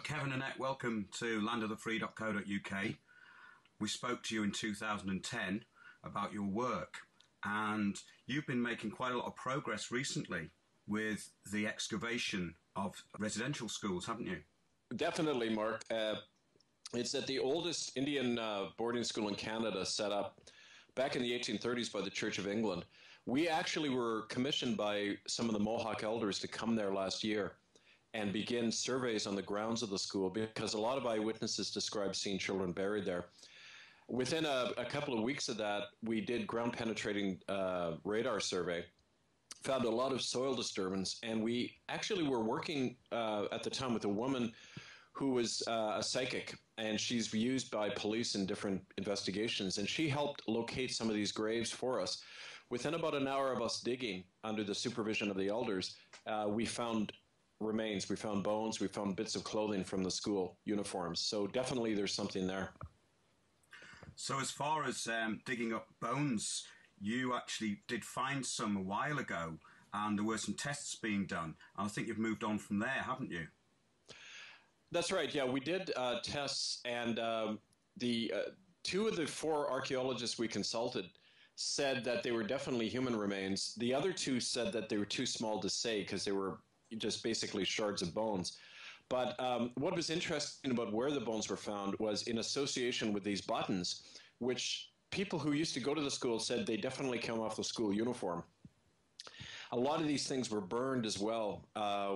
Kevin and Annette, welcome to landofthefreeuk. We spoke to you in 2010 about your work, and you've been making quite a lot of progress recently with the excavation of residential schools, haven't you? Definitely, Mark. It's at the oldest Indian boarding school in Canada, set up back in the 1830s by the Church of England. We actually were commissioned by some of the Mohawk elders to come there last year and begin surveys on the grounds of the school, because a lot of eyewitnesses describe seeing children buried there. Within a couple of weeks of that, we did ground-penetrating radar survey, found a lot of soil disturbance, and we actually were working at the time with a woman who was a psychic, and she's used by police in different investigations, and she helped locate some of these graves for us. Within about an hour of us digging under the supervision of the elders, we found remains, we found bones, we found bits of clothing from the school uniforms. So definitely there's something there. So as far as digging up bones, you actually did find some a while ago, and there were some tests being done. And I think you've moved on from there, haven't you? That's right, yeah. We did tests, and the two of the four archaeologists we consulted said that they were definitely human remains. The other two said that they were too small to say because they were just basically shards of bones. But what was interesting about where the bones were found was in association with these buttons, which people who used to go to the school said they definitely came off the school uniform. A lot of these things were burned as well,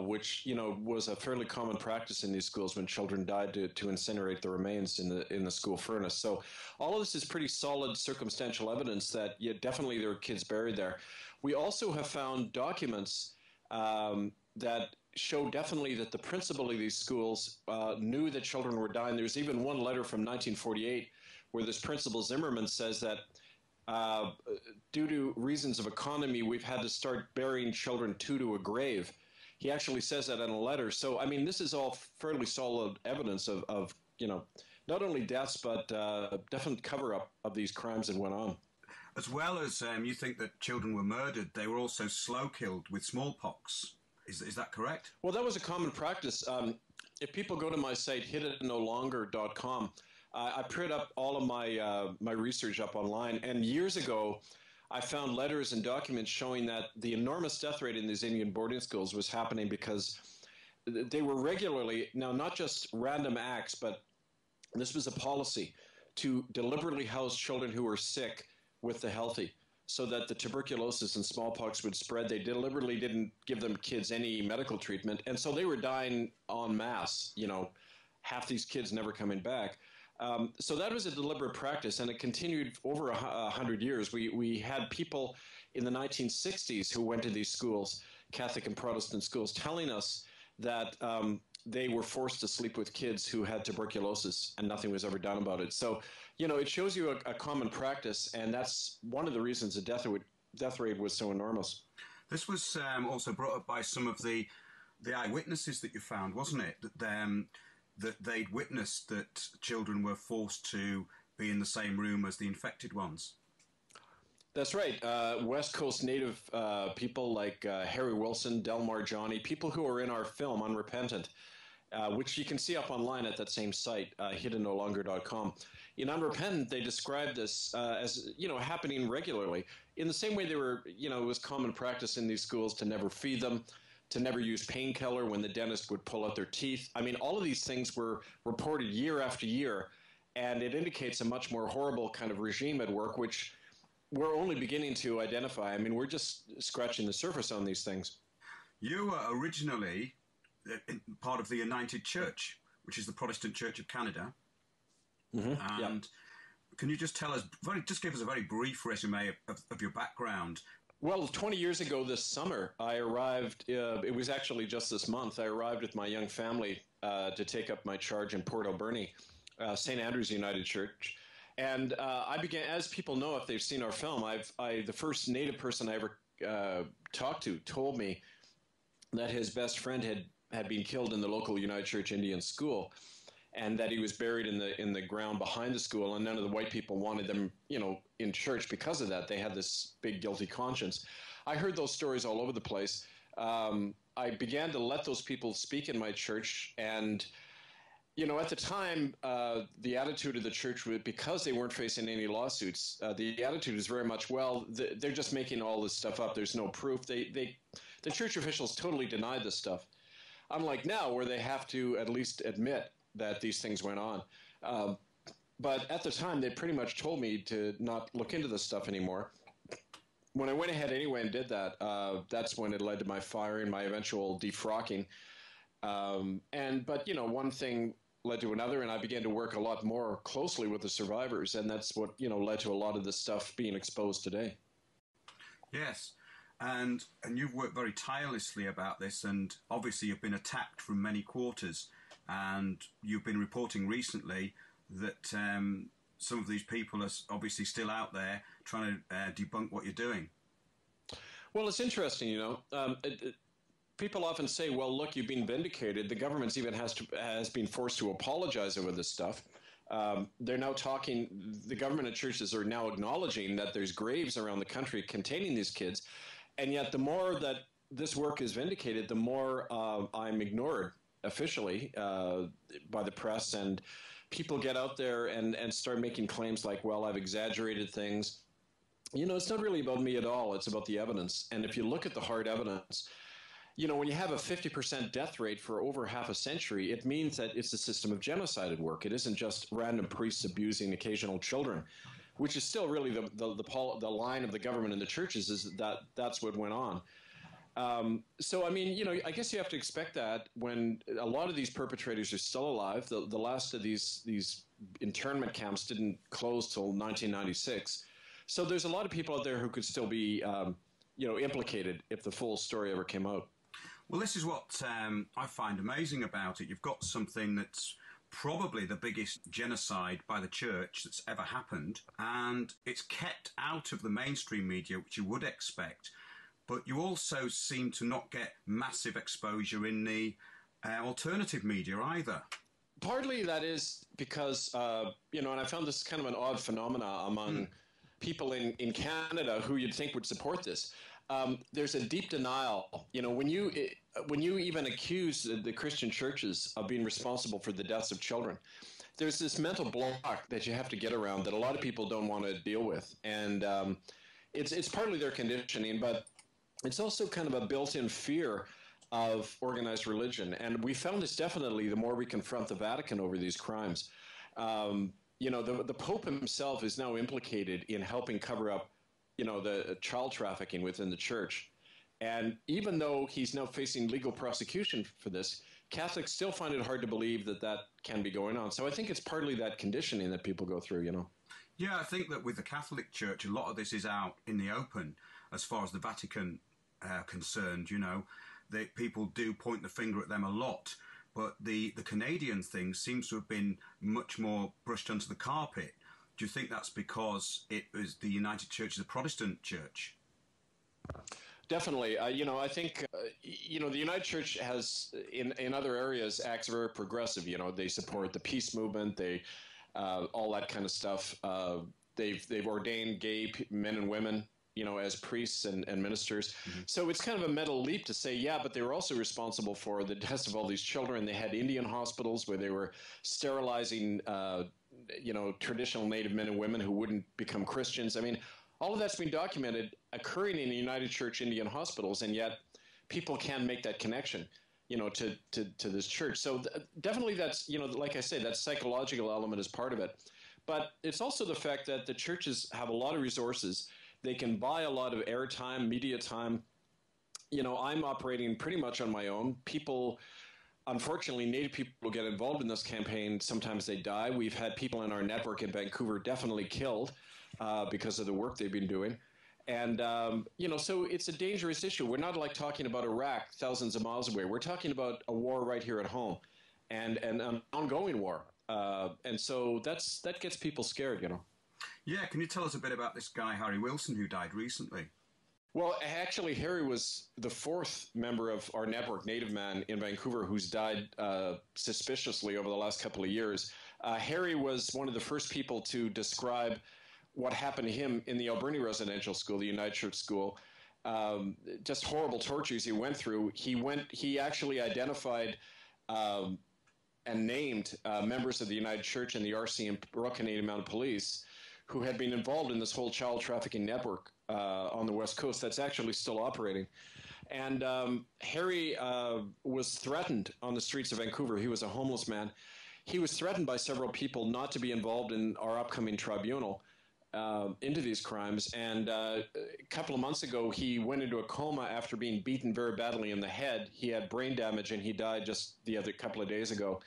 which was a fairly common practice in these schools when children died to incinerate the remains in the school furnace. So all of this is pretty solid circumstantial evidence that definitely there were kids buried there. We also have found documents that show definitely that the principal of these schools knew that children were dying. There's even one letter from 1948 where this principal Zimmerman says that due to reasons of economy, we've had to start burying children two to a grave. He actually says that in a letter. So, I mean, this is all fairly solid evidence of not only deaths, but definite cover-up of these crimes that went on. As well as you think that children were murdered, they were also slow-killed with smallpox. Is that correct? Well, that was a common practice. If people go to my site, hittitnolonger.com, I print up all of my research up online. And years ago, I found letters and documents showing that the enormous death rate in these Indian boarding schools was happening because they were regularly, now not just random acts, but this was a policy to deliberately house children who were sick with the healthy, so that the tuberculosis and smallpox would spread. They deliberately didn't give them kids any medical treatment, and so they were dying en masse, half these kids never coming back. So that was a deliberate practice, and it continued over 100 years. We had people in the 1960s who went to these schools, Catholic and Protestant schools, telling us that they were forced to sleep with kids who had tuberculosis, and nothing was ever done about it. So, it shows you a common practice, and that's one of the reasons the death rate was so enormous. This was also brought up by some of the eyewitnesses that you found, wasn't it? That they'd witnessed that children were forced to be in the same room as the infected ones. That's right. West Coast Native people like Harry Wilson, Delmar Johnny, people who are in our film Unrepentant, which you can see up online at that same site, hittitnolonger.com. In Unrepentant, they described this as happening regularly. In the same way it was common practice in these schools to never feed them, to never use painkiller when the dentist would pull out their teeth. I mean, all of these things were reported year after year, and it indicates a much more horrible kind of regime at work, which we're only beginning to identify. I mean, we're just scratching the surface on these things. You were originally part of the United Church, which is the Protestant Church of Canada. Mm-hmm. And can you just tell us, just give us a very brief resume of your background? Well, 20 years ago this summer, I arrived, it was actually just this month, I arrived with my young family to take up my charge in Port Alberni, St. Andrew's United Church. And I began, as people know if they've seen our film, the first Native person I ever talked to told me that his best friend had been killed in the local United Church Indian school, and that he was buried in the ground behind the school, and none of the white people wanted them, in church because of that. They had this big guilty conscience. I heard those stories all over the place. I began to let those people speak in my church, and At the time, the attitude of the church was, because they weren't facing any lawsuits, the attitude is very much, well, they're just making all this stuff up. There's no proof. The church officials totally denied this stuff. Unlike now, where they have to at least admit that these things went on. But at the time, they pretty much told me to not look into this stuff anymore. When I went ahead anyway and did that, that's when it led to my firing, my eventual defrocking. But one thing led to another, and I began to work a lot more closely with the survivors, and that's what led to a lot of the stuff being exposed today. Yes, and you've worked very tirelessly about this, and obviously you've been attacked from many quarters, and you've been reporting recently that some of these people are obviously still out there trying to debunk what you're doing. Well, it's interesting, people often say, well, look, you've been vindicated. The government even has been forced to apologize over this stuff. They're now talking, the government and churches are now acknowledging that there's graves around the country containing these kids. And yet the more that this work is vindicated, the more I'm ignored officially by the press. And people get out there and start making claims like, well, I've exaggerated things. It's not really about me at all. It's about the evidence. And if you look at the hard evidence, when you have a 50% death rate for over half a century, it means that it's a system of genocide at work. It isn't just random priests abusing occasional children, which is still really the line of the government and the churches, is that's what went on. I guess you have to expect that when a lot of these perpetrators are still alive. The last of these internment camps didn't close till 1996. So there's a lot of people out there who could still be, implicated if the full story ever came out. Well, this is what I find amazing about it. You've got something that's probably the biggest genocide by the church that's ever happened, and it's kept out of the mainstream media, which you would expect. But you also seem to not get massive exposure in the alternative media either. Partly that is because, and I found this kind of an odd phenomena among people in Canada who you'd think would support this. There's a deep denial. When you even accuse the Christian churches of being responsible for the deaths of children, there's this mental block that you have to get around that a lot of people don't want to deal with. And it's partly their conditioning, but it's also kind of a built-in fear of organized religion. And we found this definitely the more we confront the Vatican over these crimes. The Pope himself is now implicated in helping cover up the child trafficking within the church. And even though he's now facing legal prosecution for this, Catholics still find it hard to believe that can be going on. So I think it's partly that conditioning that people go through, Yeah, I think that with the Catholic Church, a lot of this is out in the open as far as the Vatican concerned. People do point the finger at them a lot. But the Canadian thing seems to have been much more brushed under the carpet. Do you think that's because it was the United Church is a Protestant church? Definitely. I think, the United Church has, in other areas, acts very progressive. They support the peace movement, they all that kind of stuff. They've ordained gay men and women, as priests and ministers. Mm-hmm. So it's kind of a mental leap to say, yeah, but they were also responsible for the deaths of all these children. They had Indian hospitals where they were sterilizing traditional Native men and women who wouldn't become Christians. I mean, all of that's been documented occurring in the United Church Indian hospitals, and yet people can make that connection, to this church. So definitely that's, like I say, that psychological element is part of it. But it's also the fact that the churches have a lot of resources. They can buy a lot of airtime, media time. I'm operating pretty much on my own. People, unfortunately, Native people who get involved in this campaign, sometimes they die. We've had people in our network in Vancouver definitely killed because of the work they've been doing. And, so it's a dangerous issue. We're not like talking about Iraq thousands of miles away. We're talking about a war right here at home and an ongoing war. And so that gets people scared, Yeah, can you tell us a bit about this guy, Harry Wilson, who died recently? Well, actually, Harry was the fourth member of our network, Native Man, in Vancouver, who's died suspiciously over the last couple of years. Harry was one of the first people to describe what happened to him in the Alberni Residential School, the United Church School. Just horrible tortures he went through. He actually identified and named members of the United Church and the RC and Royal Canadian Mounted Police who had been involved in this whole child trafficking network on the West Coast that's actually still operating. And Harry was threatened on the streets of Vancouver. He was a homeless man. He was threatened by several people not to be involved in our upcoming tribunal into these crimes. And a couple of months ago, he went into a coma after being beaten very badly in the head. He had brain damage, and he died just the other couple of days ago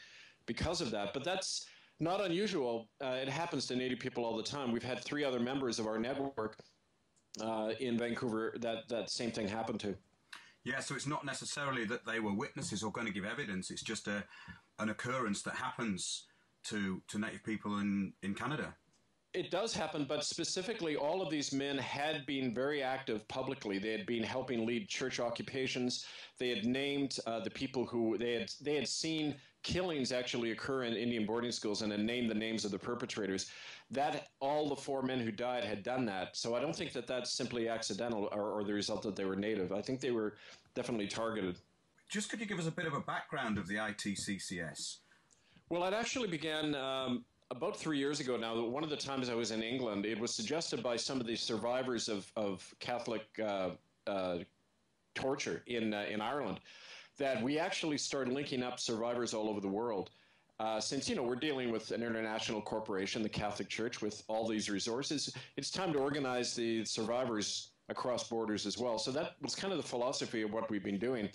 because of that. But that's not unusual. It happens to Native people all the time. We've had 3 other members of our network in Vancouver that same thing happened to. Yeah, so it's not necessarily that they were witnesses or going to give evidence. It's just an occurrence that happens to Native people in Canada. It does happen, but specifically all of these men had been very active publicly. They had been helping lead church occupations. They had named the people who they had seen killings actually occur in Indian boarding schools and then named the names of the perpetrators. That all the 4 men who died had done that. So I don't think that that's simply accidental or the result that they were Native. I think they were definitely targeted. Just could you give us a bit of a background of the ITCCS? Well, it actually began about 3 years ago now. One of the times I was in England, it was suggested by some of the survivors of Catholic torture in Ireland that we actually start linking up survivors all over the world. Since, we're dealing with an international corporation, the Catholic Church, with all these resources, it's time to organize the survivors across borders as well. So that was kind of the philosophy of what we've been doing.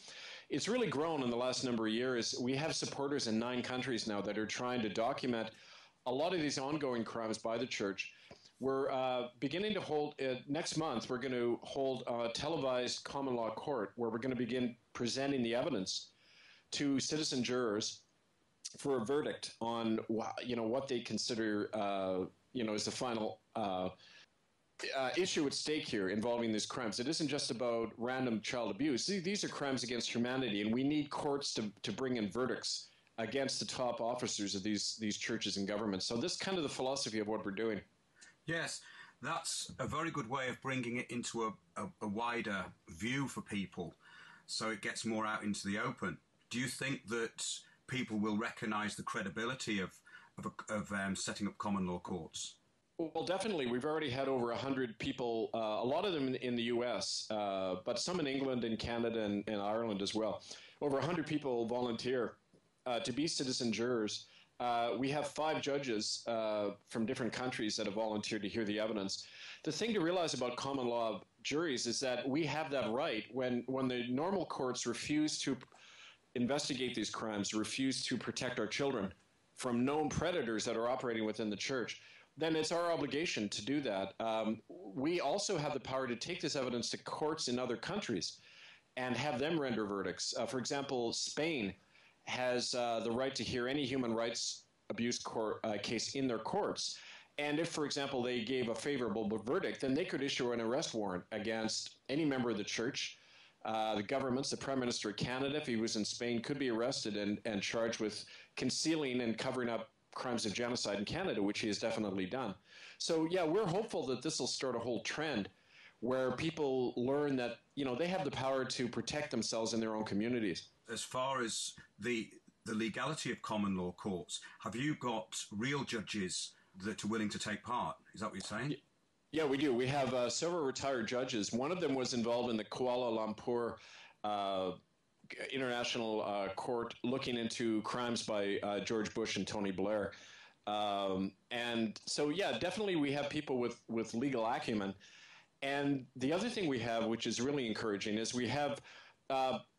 It's really grown in the last number of years. We have supporters in 9 countries now that are trying to document a lot of these ongoing crimes by the church. We're beginning to hold, next month, we're going to hold a televised common law court where we're going to begin presenting the evidence to citizen jurors for a verdict on what they consider is the final issue at stake here involving these crimes. It isn't just about random child abuse. These are crimes against humanity, and we need courts to bring in verdicts against the top officers of these churches and governments. So this is kind of the philosophy of what we're doing. Yes, that's a very good way of bringing it into a wider view for people, so it gets more out into the open. Do you think that people will recognise the credibility of setting up common law courts? Well, definitely. We've already had over 100 people, a lot of them in the U.S., but some in England and Canada and Ireland as well. Over 100 people volunteer to be citizen jurors. We have 5 judges from different countries that have volunteered to hear the evidence. The thing to realize about common law juries is that we have that right when the normal courts refuse to investigate these crimes, refuse to protect our children from known predators that are operating within the church, then it's our obligation to do that. We also have the power to take this evidence to courts in other countries and have them render verdicts. For example, Spain has the right to hear any human rights abuse case in their courts. And if, for example, they gave a favorable verdict, then they could issue an arrest warrant against any member of the church. The governments, the Prime Minister of Canada, if he was in Spain, could be arrested and charged with concealing and covering up crimes of genocide in Canada, which he has definitely done. So, yeah, we're hopeful that this will start a whole trend where people learn that, they have the power to protect themselves in their own communities. As far as the legality of common law courts, have you got real judges that are willing to take part? Is that what you're saying? Yeah, we do. We have several retired judges. One of them was involved in the Kuala Lumpur International Court looking into crimes by George Bush and Tony Blair. And so, yeah, definitely we have people with legal acumen. And the other thing we have, which is really encouraging, is we have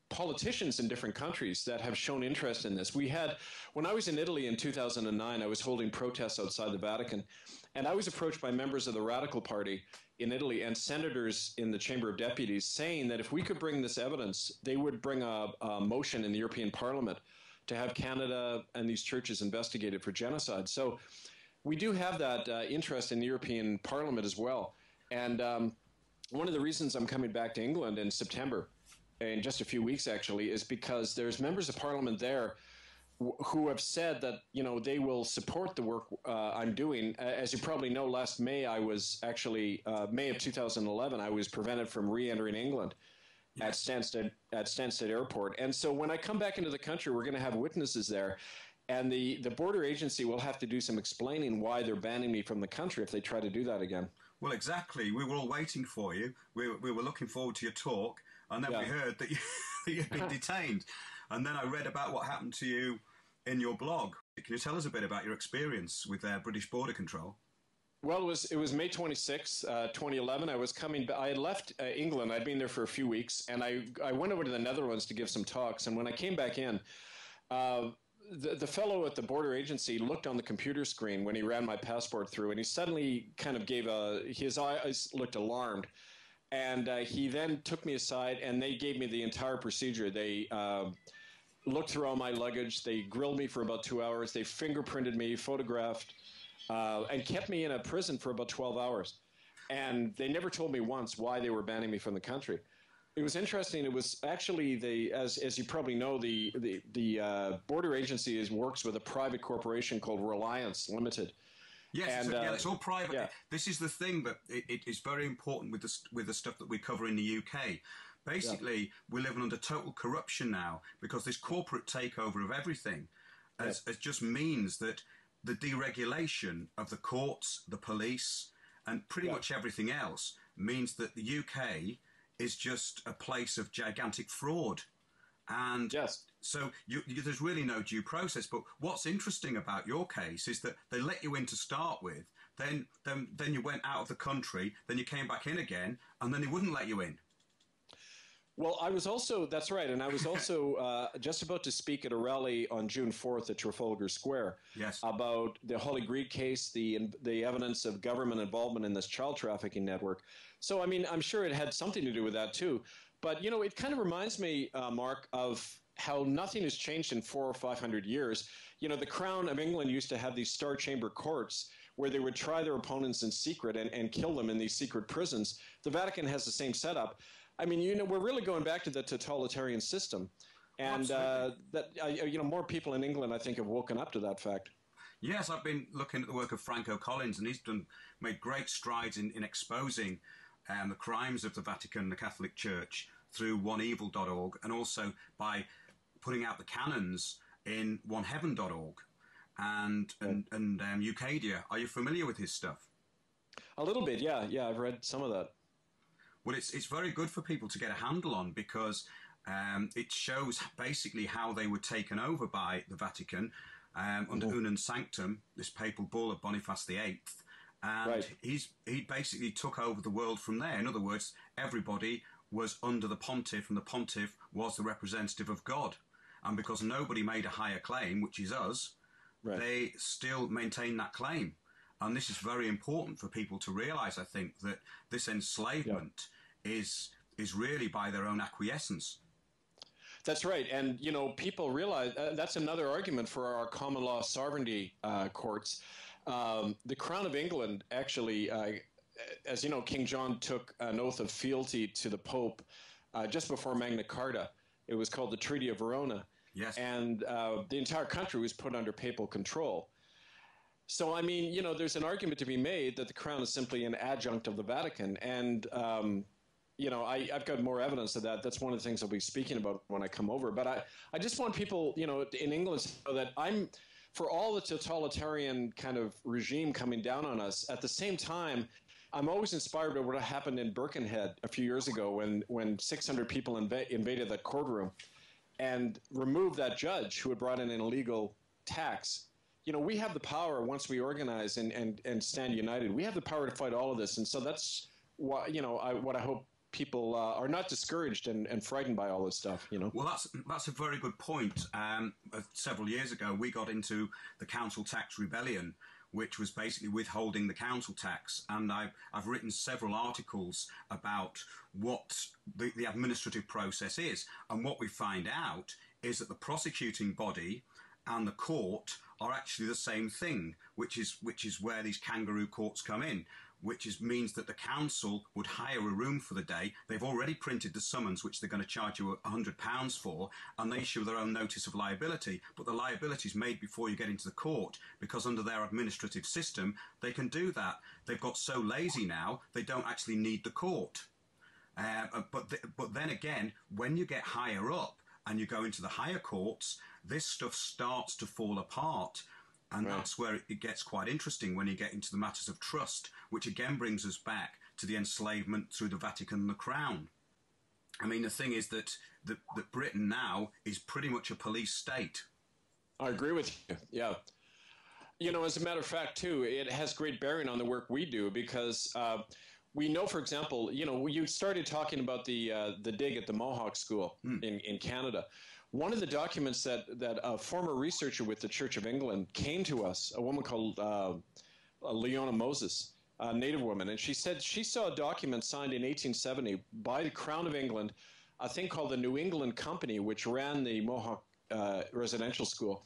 politicians in different countries that have shown interest in this. When I was in Italy in 2009, I was holding protests outside the Vatican, and I was approached by members of the Radical Party in Italy and senators in the Chamber of Deputies saying that if we could bring this evidence, they would bring a motion in the European Parliament to have Canada and these churches investigated for genocide. So we do have that interest in the European Parliament as well. And one of the reasons I'm coming back to England in September, in just a few weeks actually, is because there's members of Parliament there who have said that, they will support the work I'm doing. As you probably know, last May, I was actually, May of 2011, I was prevented from re-entering England at Stansted Airport. And so when I come back into the country, we're going to have witnesses there. And the border agency will have to do some explaining why they're banning me from the country if they try to do that again. Well, exactly. We were all waiting for you. We were looking forward to your talk, and then we heard that you'd been detained. And then I read about what happened to you in your blog. Can you tell us a bit about your experience with British Border Control? Well, it was May 26, 2011. I had left England. I'd been there for a few weeks, and I went over to the Netherlands to give some talks. And when I came back in, the fellow at the border agency looked on the computer screen when he ran my passport through, and he suddenly kind of his eyes looked alarmed. And he then took me aside, and they gave me the entire procedure. They looked through all my luggage. They grilled me for about 2 hours. They fingerprinted me, photographed, and kept me in a prison for about 12 hours. And they never told me once why they were banning me from the country. It was interesting. It was actually as you probably know, the border agency works with a private corporation called Reliance Limited. Yes, and, it's all private. Yeah. This is the thing that it is very important with the stuff that we cover in the UK. Basically, we're living under total corruption now because this corporate takeover of everything it just means that the deregulation of the courts, the police, and pretty much everything else means that the UK is just a place of gigantic fraud. And so there's really no due process. But what's interesting about your case is that they let you in to start with, then you went out of the country, then you came back in again, and then they wouldn't let you in. Well, that's right, and I was also just about to speak at a rally on June 4th at Trafalgar Square about the Holly Greig case, the evidence of government involvement in this child trafficking network. So, I mean, I'm sure it had something to do with that too. But, you know, it kind of reminds me, Mark, of how nothing has changed in 400 or 500 years. You know, the Crown of England used to have these Star Chamber courts where they would try their opponents in secret and kill them in these secret prisons. The Vatican has the same setup. I mean, you know, we're really going back to the totalitarian system. And more people in England, I think, have woken up to that fact. Yes, I've been looking at the work of Franco Collins, and he's made great strides in exposing the crimes of the Vatican and the Catholic Church through oneevil.org, and also by putting out the canons in oneheaven.org and Ucadia. Are you familiar with his stuff? A little bit, yeah. I've read some of that. Well, it's very good for people to get a handle on because it shows basically how they were taken over by the Vatican under Unum Sanctum, this papal bull of Boniface VIII. And he basically took over the world from there. In other words, everybody was under the pontiff, and the pontiff was the representative of God. And because nobody made a higher claim, which is us, they still maintain that claim. And this is very important for people to realize, I think, that this enslavement is really by their own acquiescence. That's right. And, you know, people realize that's another argument for our common law sovereignty courts. The Crown of England actually, as you know, King John took an oath of fealty to the Pope just before Magna Carta. It was called the Treaty of Verona. Yes. And the entire country was put under papal control. So, I mean, you know, there's an argument to be made that the Crown is simply an adjunct of the Vatican. And, you know, I've got more evidence of that. That's one of the things I'll be speaking about when I come over. But I just want people, you know, in England to know that I'm, for all the totalitarian kind of regime coming down on us, at the same time, I'm always inspired by what happened in Birkenhead a few years ago when 600 people invaded that courtroom and removed that judge who had brought in an illegal tax. You know, we have the power once we organize and stand united. We have the power to fight all of this. And so that's what, you know, what I hope people are not discouraged and frightened by all this stuff, you know. Well, that's a very good point. Several years ago, we got into the council tax rebellion, which was basically withholding the council tax. And I've written several articles about what the administrative process is. And what we find out is that the prosecuting body and the court are actually the same thing, which is where these kangaroo courts come in, means that the council would hire a room for the day. They've already printed the summons, which they're going to charge you £100 for, and they issue their own notice of liability. But the liability is made before you get into the court, because under their administrative system, they can do that. They've got so lazy now, they don't actually need the court. But then again, when you get higher up, and you go into the higher courts, this stuff starts to fall apart. And that's where it gets quite interesting when you get into the matters of trust, which again brings us back to the enslavement through the Vatican and the Crown. I mean, the thing is that Britain now is pretty much a police state. I agree with you. Yeah. You know, as a matter of fact, too, it has great bearing on the work we do because we know, for example, you know, you started talking about the dig at the Mohawk School in Canada. One of the documents that a former researcher with the Church of England came to us, a woman called Leona Moses, a native woman, and she said she saw a document signed in 1870 by the Crown of England, a thing called the New England Company, which ran the Mohawk residential school,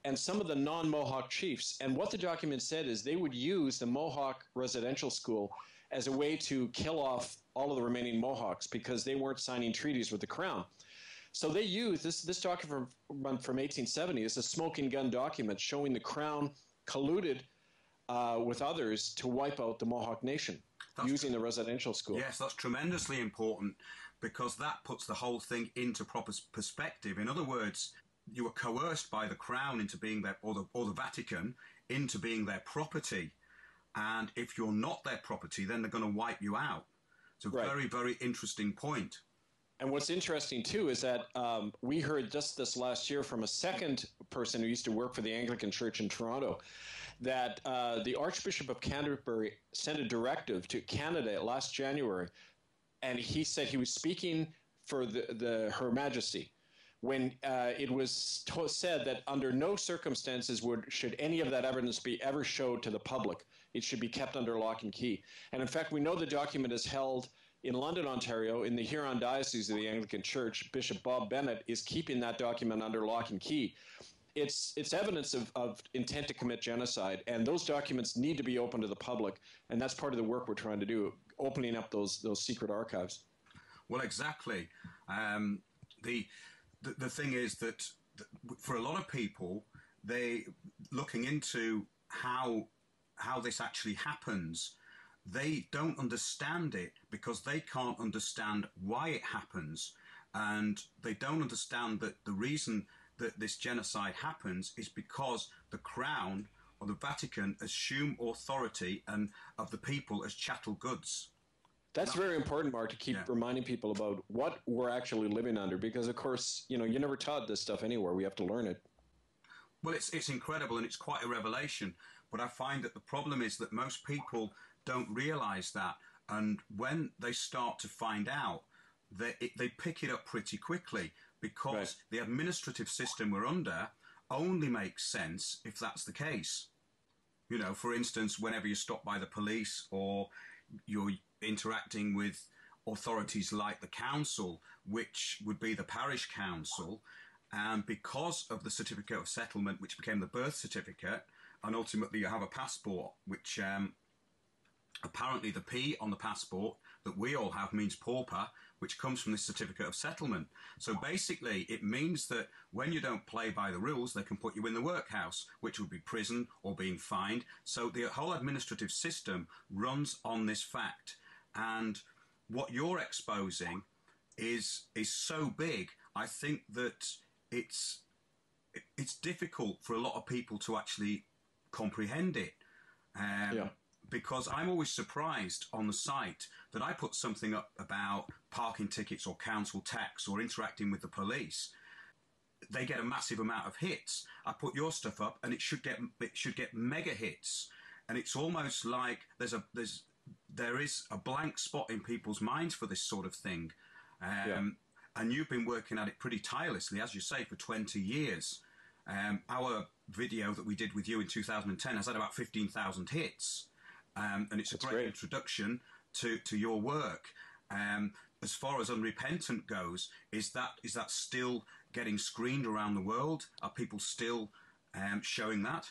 and some of the non-Mohawk chiefs. And what the document said is they would use the Mohawk residential school as a way to kill off all of the remaining Mohawks because they weren't signing treaties with the Crown. So they used this document from 1870 is a smoking gun document showing the Crown colluded with others to wipe out the Mohawk Nation using the residential school. Yes, that's tremendously important because that puts the whole thing into proper perspective. In other words, you were coerced by the Crown into being their, or the Vatican, into being their property. And if you're not their property, then they're going to wipe you out. It's a very, very interesting point. And what's interesting, too, is that we heard just this last year from a second person who used to work for the Anglican Church in Toronto that the Archbishop of Canterbury sent a directive to Canada last January, and he said he was speaking for Her Majesty when it was said that under no circumstances should any of that evidence be ever showed to the public. It should be kept under lock and key. And in fact, we know the document is held in London, Ontario, in the Huron Diocese of the Anglican Church. Bishop Bob Bennett is keeping that document under lock and key. It's evidence of intent to commit genocide, and those documents need to be open to the public, and that's part of the work we're trying to do, opening up those secret archives. Well, exactly. The thing is that for a lot of people, they looking into how this actually happens, they don't understand it because they can't understand why it happens, and they don't understand that the reason that this genocide happens is because the Crown or the Vatican assume authority and of the people as chattel goods. That's very important, Mark, to keep reminding people about what we're actually living under, because, of course, you know, you're never taught this stuff anywhere. We have to learn it. Well, it's incredible, and it's quite a revelation. But I find that the problem is that most people don't realize that. And when they start to find out, they pick it up pretty quickly because the administrative system we're under only makes sense if that's the case. You know, for instance, whenever you're stopped by the police or you're interacting with authorities like the council, which would be the parish council, and because of the certificate of settlement, which became the birth certificate, and ultimately you have a passport, which apparently the P on the passport that we all have means pauper, which comes from this certificate of settlement. So basically it means that when you don't play by the rules, they can put you in the workhouse, which would be prison or being fined. So the whole administrative system runs on this fact. And what you're exposing is so big, I think that it's difficult for a lot of people to actually comprehend it. Because I'm always surprised on the site that I put something up about parking tickets or council tax or interacting with the police. They get a massive amount of hits. I put your stuff up and it should get mega hits. And it's almost like there is a blank spot in people's minds for this sort of thing. And you've been working at it pretty tirelessly, as you say, for 20 years. Our video that we did with you in 2010 has had about 15,000 hits. And it's a great introduction to your work. As far as Unrepentant goes, is that still getting screened around the world? Are people still showing that?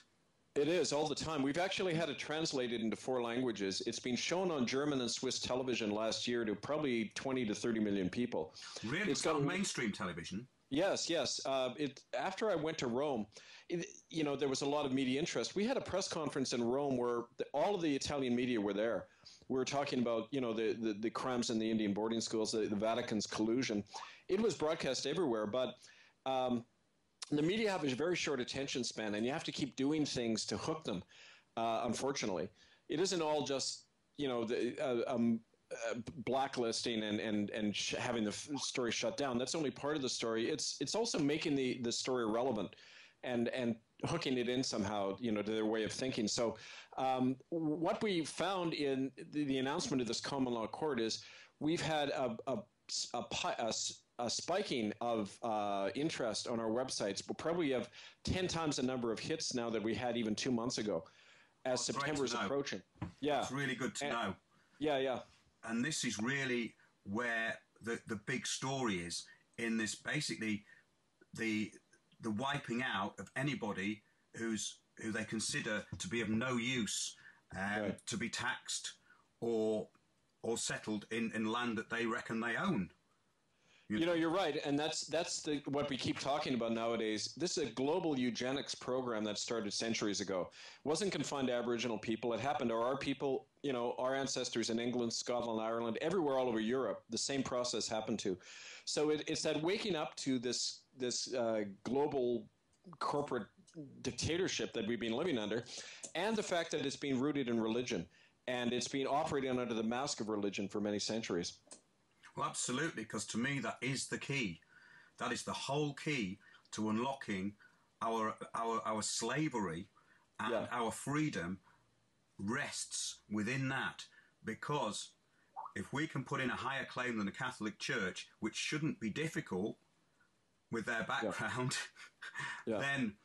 It is, all the time. We've actually had it translated into 4 languages. It's been shown on German and Swiss television last year to probably 20 to 30 million people. Really? It's got mainstream television? Yes. After I went to Rome, there was a lot of media interest. We had a press conference in Rome where all of the Italian media were there. we were talking about, the crimes in the Indian boarding schools, the Vatican's collusion. It was broadcast everywhere, but the media have a very short attention span, and you have to keep doing things to hook them. Unfortunately, it isn't all just blacklisting and having the story shut down. That's only part of the story. It's also making the story relevant and hooking it in somehow, to their way of thinking. So what we found in the announcement of this common law court is we've had a spiking of interest on our websites. We'll probably have 10 times the number of hits now that we had even 2 months ago as September is approaching. Yeah. It's really good to know. Yeah. And this is really where the big story is in this, basically the wiping out of anybody who they consider to be of no use, right, to be taxed or settled in land that they reckon they own. You're right, and that's what we keep talking about nowadays. This is a global eugenics program that started centuries ago. It wasn't confined to Aboriginal people. It happened to our people, our ancestors in England, Scotland, Ireland, everywhere all over Europe. The same process happened to. So it's that waking up to this global corporate dictatorship that we've been living under, and the fact that it's been rooted in religion, and it's been operating under the mask of religion for many centuries. Well, absolutely, because to me that is the key. That is the whole key to unlocking our slavery, and our freedom rests within that. Because if we can put in a higher claim than the Catholic Church, which shouldn't be difficult with their background, then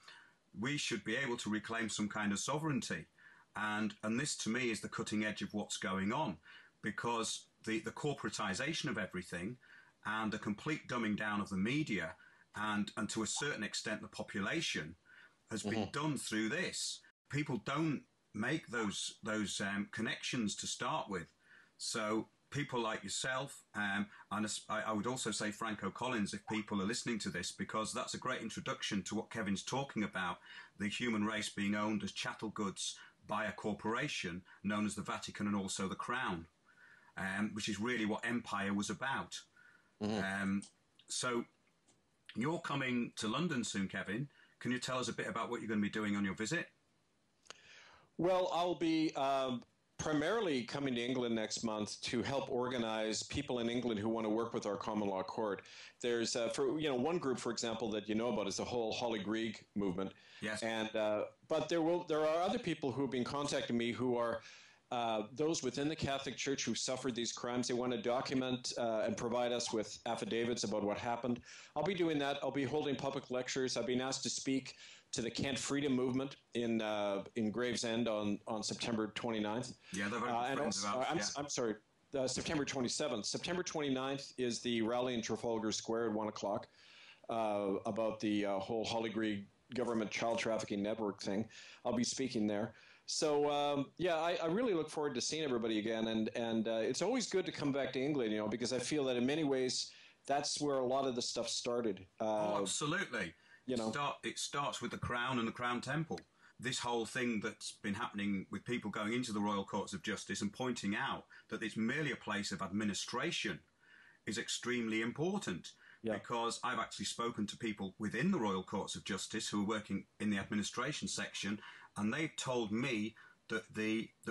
we should be able to reclaim some kind of sovereignty. And this to me is the cutting edge of what's going on, because the corporatization of everything and the complete dumbing down of the media and to a certain extent the population has been done through this. People don't make those connections to start with. So people like yourself, and I would also say Franco Collins, if people are listening to this, because that's a great introduction to what Kevin's talking about, the human race being owned as chattel goods by a corporation known as the Vatican and also the Crown. Which is really what empire was about. So you're coming to London soon, Kevin. Can you tell us a bit about what you're going to be doing on your visit? Well, I'll be primarily coming to England next month to help organize people in England who want to work with our common law court. There's one group, for example, that you know about is the whole Holly Greig movement. Yes. And but there are other people who have been contacting me who are those within the Catholic Church who suffered these crimes. They want to document and provide us with affidavits about what happened. I'll be doing that. I'll be holding public lectures. I've been asked to speak to the Kent Freedom Movement in Gravesend on September 29th. Yeah, they're very good friends of ours. I'm sorry, September 27th. September 29th is the rally in Trafalgar Square at 1 o'clock about the whole Holly Greig government child trafficking network thing. I'll be speaking there. So, I really look forward to seeing everybody again. And it's always good to come back to England, because I feel that in many ways, that's where a lot of the stuff started. Absolutely. It starts with the Crown and the Crown Temple. This whole thing that's been happening with people going into the Royal Courts of Justice and pointing out that it's merely a place of administration is extremely important. Yeah. Because I've actually spoken to people within the Royal Courts of Justice who are working in the administration section, and they've told me that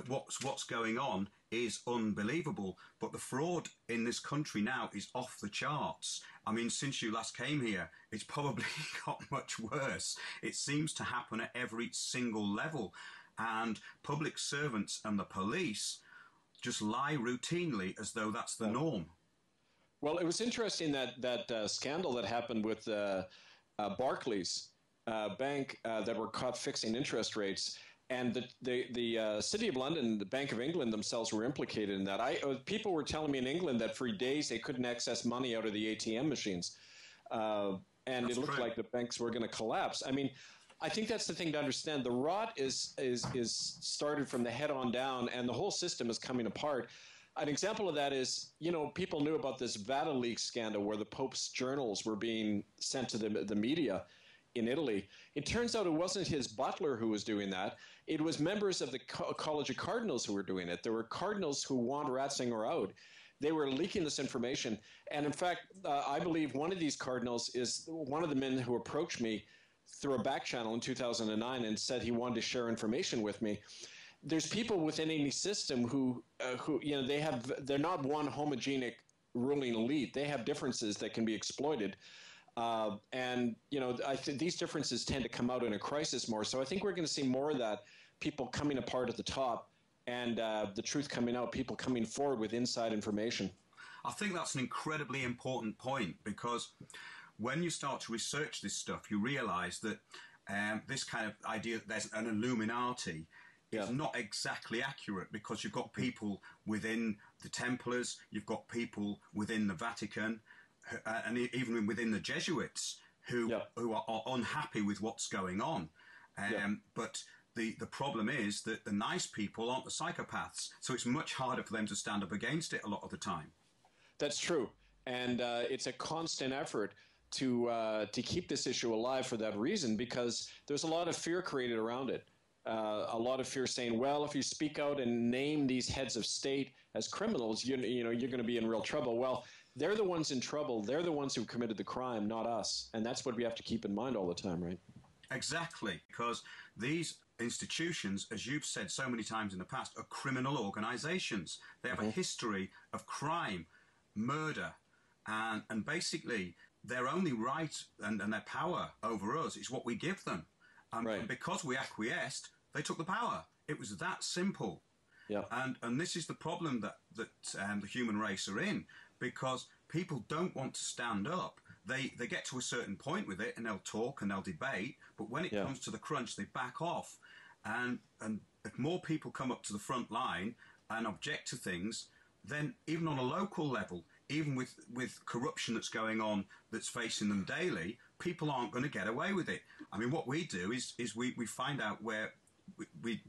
what's going on is unbelievable. But the fraud in this country now is off the charts. I mean, since you last came here, it's probably got much worse. It seems to happen at every single level, and public servants and the police just lie routinely as though that's the norm. Well, it was interesting that scandal that happened with Barclays Bank that were caught fixing interest rates, and the City of London, the Bank of England themselves were implicated in that. People were telling me in England that for days they couldn't access money out of the ATM machines, and it looked like the banks were going to collapse. I mean, I think that's the thing to understand. The rot is started from the head on down, and the whole system is coming apart. An example of that is, people knew about this VatiLeaks scandal where the Pope's journals were being sent to the media. in Italy. It turns out it wasn't his butler who was doing that. It was members of the College of Cardinals who were doing it. There were cardinals who want Ratzinger out. They were leaking this information. And in fact, I believe one of these cardinals is one of the men who approached me through a back channel in 2009 and said he wanted to share information with me. There's people within any system who you know, they're not one homogenic ruling elite. They have differences that can be exploited. And, you know, I think these differences tend to come out in a crisis more. So I think we're going to see more of that, people coming apart at the top and the truth coming out, people coming forward with inside information. I think that's an incredibly important point, because when you start to research this stuff, you realize that this kind of idea that there's an Illuminati is not exactly accurate, because you've got people within the Templars, you've got people within the Vatican, and even within the Jesuits who are unhappy with what's going on. But the problem is that the nice people aren't the psychopaths, so it's much harder for them to stand up against it a lot of the time. That's true, and it's a constant effort to keep this issue alive for that reason, because there's a lot of fear created around it. A lot of fear saying, well, if you speak out and name these heads of state as criminals, you know, you're going to be in real trouble. Well, they're the ones in trouble. They're the ones who committed the crime, not us. And that's what we have to keep in mind all the time, right? Exactly, because these institutions, as you've said so many times in the past, are criminal organizations. They have a history of crime, murder, and basically their only right and their power over us is what we give them. And because we acquiesced, they took the power. It was that simple. And this is the problem that the human race are in, because people don't want to stand up. They get to a certain point with it, and they'll talk and they'll debate, but when it comes to the crunch, they back off. And if more people come up to the front line and object to things, then even on a local level, even with corruption that's going on, that's facing them daily, people aren't going to get away with it. I mean, what we do is we find out where we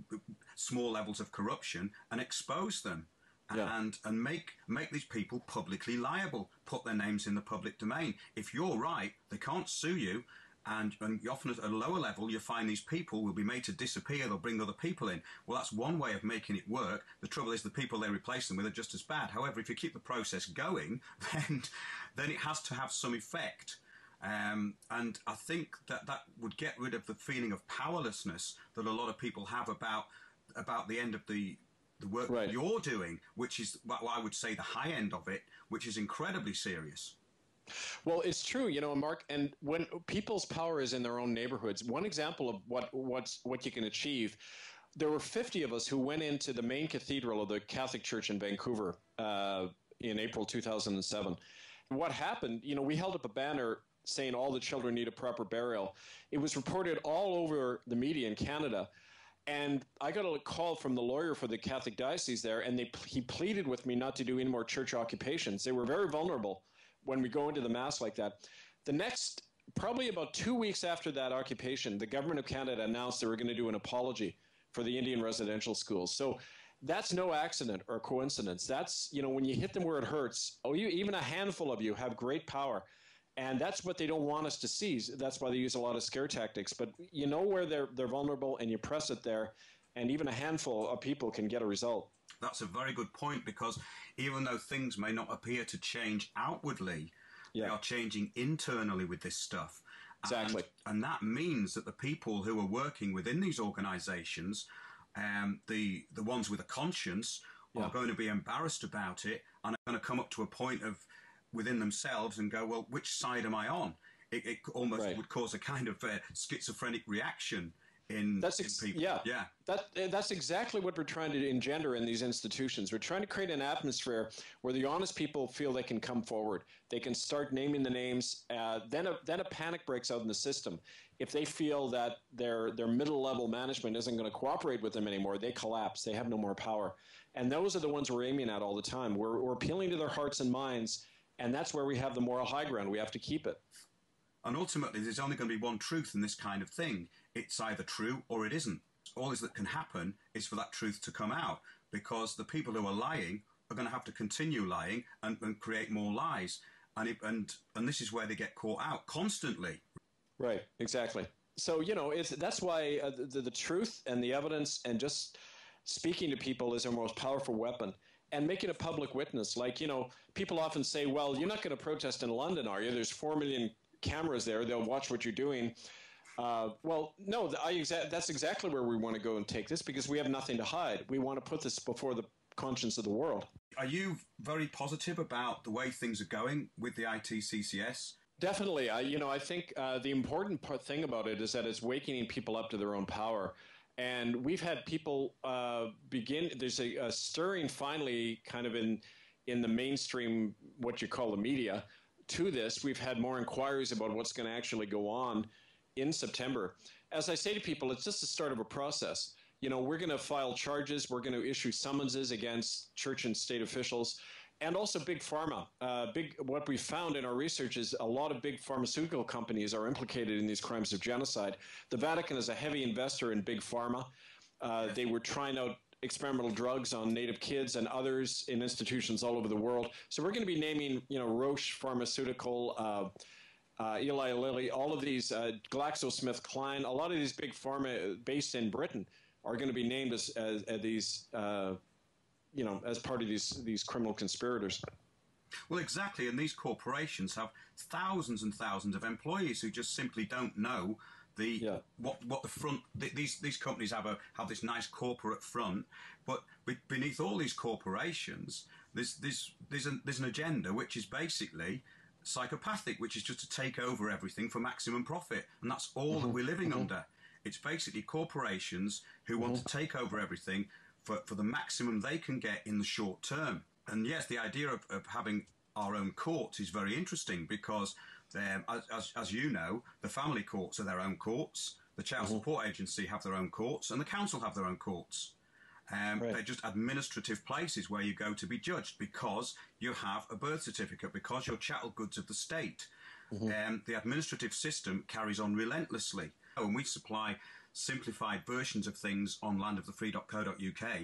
small levels of corruption and expose them, and make these people publicly liable, put their names in the public domain. If you're right, they can't sue you, and often at a lower level, you find these people will be made to disappear. They'll bring other people in. Well, that's one way of making it work. The trouble is the people they replace them with are just as bad. However, if you keep the process going, then it has to have some effect. And I think that would get rid of the feeling of powerlessness that a lot of people have about the end of the work that you're doing, which is what I would say the high end of it, which is incredibly serious. Well, it's true, you know, Mark, and when people's power is in their own neighborhoods, one example of what you can achieve, there were 50 of us who went into the main cathedral of the Catholic Church in Vancouver in April 2007. What happened, you know, we held up a banner saying all the children need a proper burial. It was reported all over the media in Canada. And I got a call from the lawyer for the Catholic diocese there, and he pleaded with me not to do any more church occupations. They were very vulnerable when we go into the Mass like that. The next, probably about 2 weeks after that occupation, the government of Canada announced they were going to do an apology for the Indian residential schools. So that's no accident or coincidence. That's, you know, when you hit them where it hurts, even a handful of you have great power. And that's what they don't want us to see. That's why they use a lot of scare tactics. But you know where they're vulnerable, and you press it there, and even a handful of people can get a result. That's a very good point, because even though things may not appear to change outwardly, they are changing internally with this stuff. Exactly. And that means that the people who are working within these organizations, the ones with a conscience, are going to be embarrassed about it, and are going to come up to a point of within themselves and go, well, which side am I on? It almost would cause a kind of schizophrenic reaction in people. That's exactly what we're trying to engender in these institutions. We're trying to create an atmosphere where the honest people feel they can come forward. They can start naming the names. Then a panic breaks out in the system. If they feel that their middle-level management isn't going to cooperate with them anymore, they collapse. They have no more power. And those are the ones we're aiming at all the time. We're appealing to their hearts and minds, and that's where we have the moral high ground. We have to keep it. And ultimately, there's only going to be one truth in this kind of thing. It's either true or it isn't. All that can happen is for that truth to come out, because the people who are lying are going to have to continue lying and create more lies. And this is where they get caught out constantly. Right, exactly. So, that's why the truth and the evidence and just speaking to people is our most powerful weapon. And making a public witness. Like, people often say, well, you're not going to protest in London, are you? There's 4 million cameras there. They'll watch what you're doing. Well, no, that's exactly where we want to go and take this, because we have nothing to hide. We want to put this before the conscience of the world. Are you very positive about the way things are going with the ITCCS? Definitely. I think the important thing about it is that it's waking people up to their own power. And we've had people there's a stirring finally kind of in the mainstream, what you call the media, to this. We've had more inquiries about what's going to actually go on in September. As I say to people, it's just the start of a process. We're going to file charges. We're going to issue summonses against church and state officials. And also big pharma. What we found in our research is a lot of big pharmaceutical companies are implicated in these crimes of genocide. The Vatican is a heavy investor in big pharma. They were trying out experimental drugs on native kids and others in institutions all over the world. So we're going to be naming, Roche Pharmaceutical, Eli Lilly, all of these, GlaxoSmithKline, a lot of these big pharma based in Britain are going to be named as these. As part of these criminal conspirators. Well, exactly, and these corporations have thousands and thousands of employees who just simply don't know what the front. These companies have this nice corporate front, but beneath all these corporations, there's an agenda which is basically psychopathic, which is just to take over everything for maximum profit, and that's all that we're living under. It's basically corporations who want to take over everything for the maximum they can get in the short term. And yes, the idea of having our own courts is very interesting because, as you know, the family courts are their own courts, the Child Support Agency have their own courts, and the council have their own courts. They're just administrative places where you go to be judged because you have a birth certificate, because you're chattel goods of the state. The administrative system carries on relentlessly. And we supply simplified versions of things on landofthefree.co.uk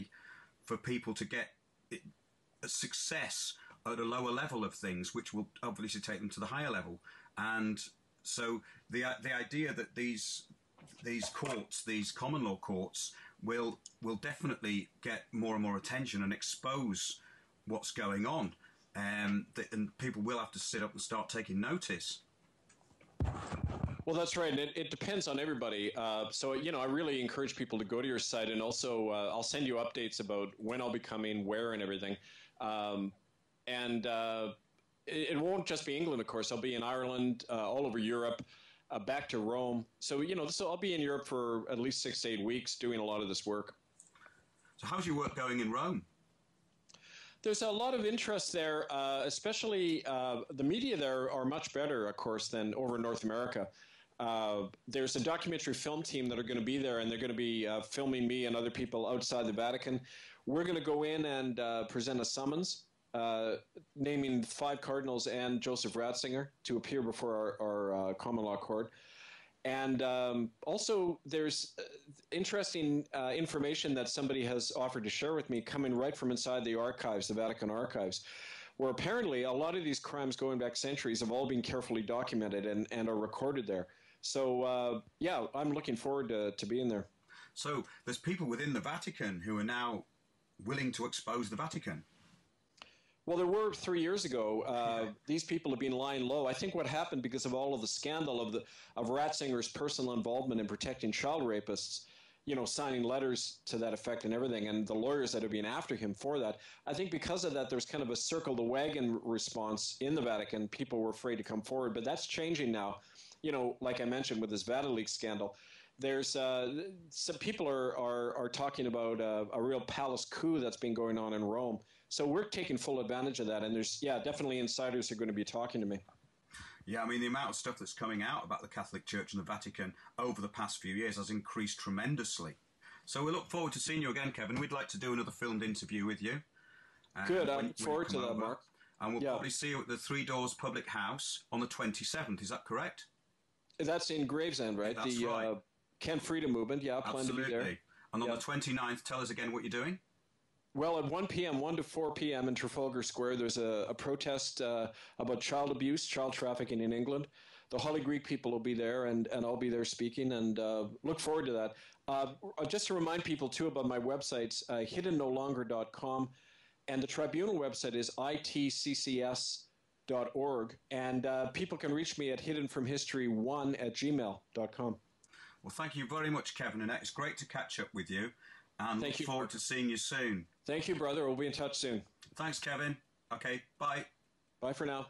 for people to get a success at a lower level of things, which will obviously take them to the higher level. And so the idea that these courts, these common law courts, will definitely get more and more attention and expose what's going on, and people will have to sit up and start taking notice. Well, that's right. And it depends on everybody. So, I really encourage people to go to your site, and also I'll send you updates about when I'll be coming, where, and everything. It won't just be England, of course. I'll be in Ireland, all over Europe, back to Rome. So, so I'll be in Europe for at least 6 to 8 weeks doing a lot of this work. So how's your work going in Rome? There's a lot of interest there, especially the media there are much better, of course, than over in North America. There's a documentary film team that are going to be there, and they're going to be filming me and other people outside the Vatican. We're going to go in and present a summons naming 5 cardinals and Joseph Ratzinger to appear before our common law court. And also there's interesting information that somebody has offered to share with me coming right from inside the archives, the Vatican archives, where apparently a lot of these crimes going back centuries have all been carefully documented and are recorded there. So, I'm looking forward to being there. So there's people within the Vatican who are now willing to expose the Vatican. Well, there were 3 years ago. These people have been lying low. I think what happened because of all of the scandal of Ratzinger's personal involvement in protecting child rapists, signing letters to that effect and everything, and the lawyers that have been after him for that. I think because of that, there's kind of a circle the wagon response in the Vatican. People were afraid to come forward, but that's changing now. Like I mentioned with this VatiLeaks scandal, there's some people are talking about a real palace coup that's been going on in Rome. So we're taking full advantage of that, and there's definitely insiders who are going to be talking to me. Yeah, I mean, the amount of stuff that's coming out about the Catholic Church and the Vatican over the past few years has increased tremendously. So we look forward to seeing you again, Kevin. We'd like to do another filmed interview with you. Good, I look forward to that, Mark. And we'll probably see you at the Three Doors Public House on the 27th. Is that correct? That's in Gravesend, right? That's right. Kent Freedom Movement, I plan to be there. And on the 29th, tell us again what you're doing. Well, at 1 p.m., 1 to 4 p.m. in Trafalgar Square, there's a protest about child abuse, child trafficking in England. the Holy Greek people will be there, and I'll be there speaking, and look forward to that. Just to remind people, too, about my websites, hiddennolonger.com, and the Tribunal website is itccs.org, and people can reach me at hiddenfromhistory1@gmail.com. Well, thank you very much, Kevin Annett. It's great to catch up with you, and Thank look forward to seeing you soon. Thank you, brother. We'll be in touch soon. Thanks, Kevin. Okay, bye. Bye for now.